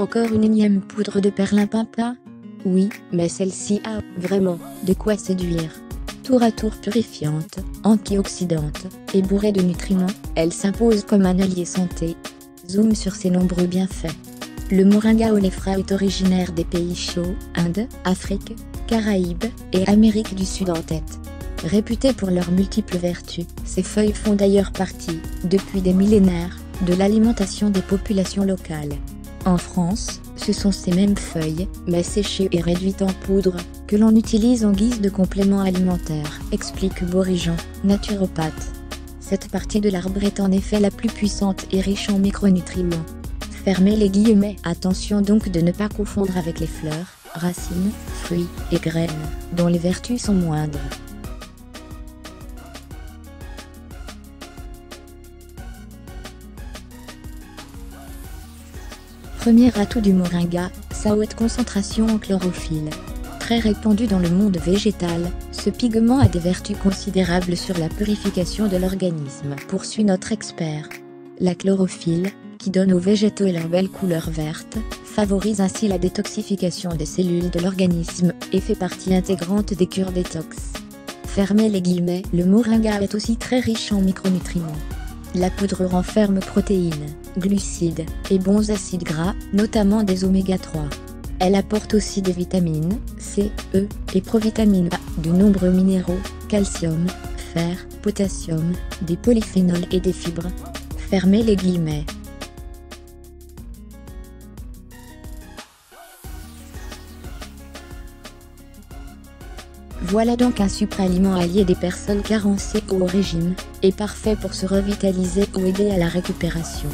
Encore une énième poudre de perlimpinpin? Oui, mais celle-ci a vraiment de quoi séduire. Tour à tour purifiante, antioxydante et bourrée de nutriments, elle s'impose comme un allié santé. Zoom sur ses nombreux bienfaits. Le moringa oleifera est originaire des pays chauds, Inde, Afrique, Caraïbes et Amérique du Sud en tête. Réputées pour leurs multiples vertus, ces feuilles font d'ailleurs partie, depuis des millénaires, de l'alimentation des populations locales. En France, ce sont ces mêmes feuilles, mais séchées et réduites en poudre, que l'on utilise en guise de complément alimentaire, explique Borijan, naturopathe. Cette partie de l'arbre est en effet la plus puissante et riche en micronutriments. Fermez les guillemets. Attention donc de ne pas confondre avec les fleurs, racines, fruits et graines, dont les vertus sont moindres. Premier atout du moringa, sa haute concentration en chlorophylle. Très répandu dans le monde végétal, ce pigment a des vertus considérables sur la purification de l'organisme, poursuit notre expert. La chlorophylle, qui donne aux végétaux leur belle couleur verte, favorise ainsi la détoxification des cellules de l'organisme, et fait partie intégrante des cures détox. Fermez les guillemets. Le moringa est aussi très riche en micronutriments. La poudre renferme protéines, glucides et bons acides gras, notamment des oméga 3. Elle apporte aussi des vitamines C, E et provitamine A, de nombreux minéraux, calcium, fer, potassium, des polyphénols et des fibres. Fermez les guillemets. Voilà donc un super-aliment allié des personnes carencées ou au régime, et parfait pour se revitaliser ou aider à la récupération.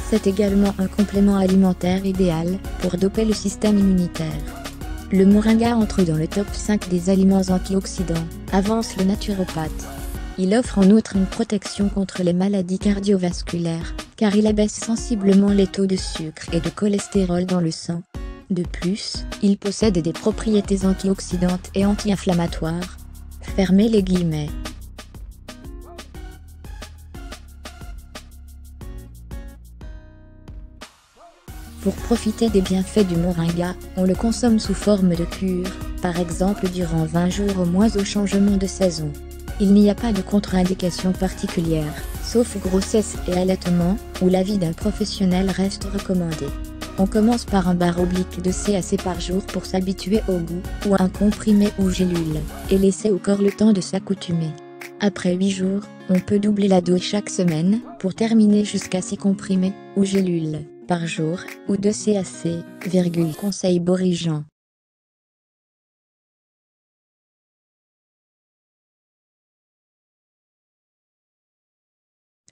C'est également un complément alimentaire idéal pour doper le système immunitaire. Le moringa entre dans le top 5 des aliments antioxydants, avance le naturopathe. Il offre en outre une protection contre les maladies cardiovasculaires, car il abaisse sensiblement les taux de sucre et de cholestérol dans le sang. De plus, il possède des propriétés antioxydantes et anti-inflammatoires. Fermez les guillemets. Pour profiter des bienfaits du moringa, on le consomme sous forme de cure, par exemple durant 20 jours au moins au changement de saison. Il n'y a pas de contre-indication particulière, sauf grossesse et allaitement, où l'avis d'un professionnel reste recommandé. On commence par un bar oblique de CAC par jour pour s'habituer au goût, ou un comprimé ou gélule, et laisser au corps le temps de s'accoutumer. Après 8 jours, on peut doubler la dose chaque semaine, pour terminer jusqu'à 6 comprimés, ou gélules, par jour, ou 2 CAC, conseil Borijan.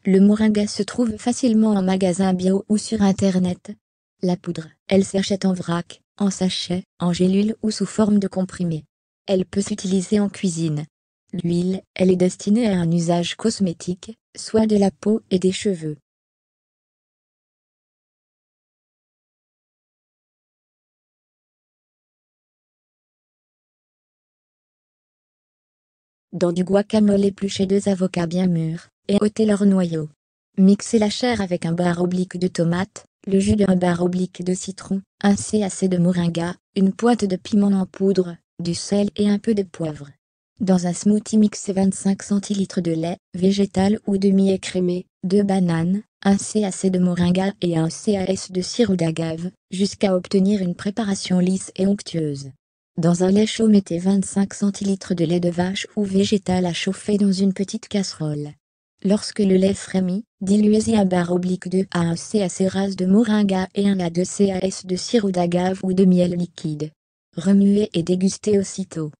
Le moringa se trouve facilement en magasin bio ou sur internet. La poudre, elle s'achète en vrac, en sachet, en gélule ou sous forme de comprimé. Elle peut s'utiliser en cuisine. L'huile, elle est destinée à un usage cosmétique, soit de la peau et des cheveux. Dans du guacamole, épluchez 2 avocats bien mûrs, et ôtez leur noyau. Mixez la chair avec un bar oblique de tomate, le jus d'un bar oblique de citron, un CAC de moringa, une pointe de piment en poudre, du sel et un peu de poivre. Dans un smoothie, mixez 25 centilitres de lait, végétal ou demi-écrémé, 2 bananes, un CAC de moringa et un CAS de sirop d'agave, jusqu'à obtenir une préparation lisse et onctueuse. Dans un lait chaud, mettez 25 centilitres de lait de vache ou végétal à chauffer dans une petite casserole. Lorsque le lait frémit, diluez-y un bar oblique de à 1 CAC rase de moringa et un à 2 CAS de sirop d'agave ou de miel liquide. Remuez et dégustez aussitôt.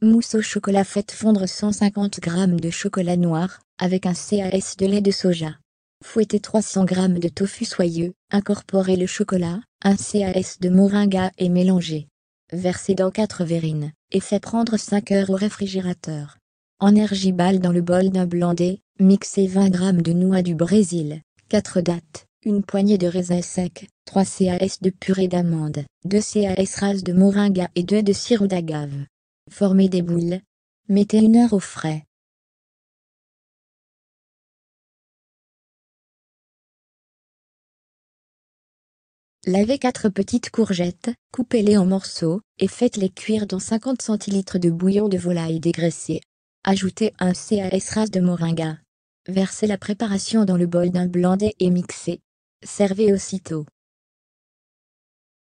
Mousse au chocolat, faites fondre 150 g de chocolat noir, avec un CAS de lait de soja. Fouettez 300 g de tofu soyeux, incorporez le chocolat, un CAS de moringa et mélangez. Versez dans 4 verrines, et fait prendre 5 heures au réfrigérateur. Energiball dans le bol d'un blendé, mixez 20 g de noix du Brésil, 4 dattes, une poignée de raisins secs, 3 CAS de purée d'amande, 2 CAS rase de moringa et 2 de sirop d'agave. Formez des boules. Mettez 1 heure au frais. Lavez 4 petites courgettes, coupez-les en morceaux, et faites-les cuire dans 50 centilitres de bouillon de volaille dégraissé. Ajoutez un cas ras de moringa. Versez la préparation dans le bol d'un blandet et mixez. Servez aussitôt.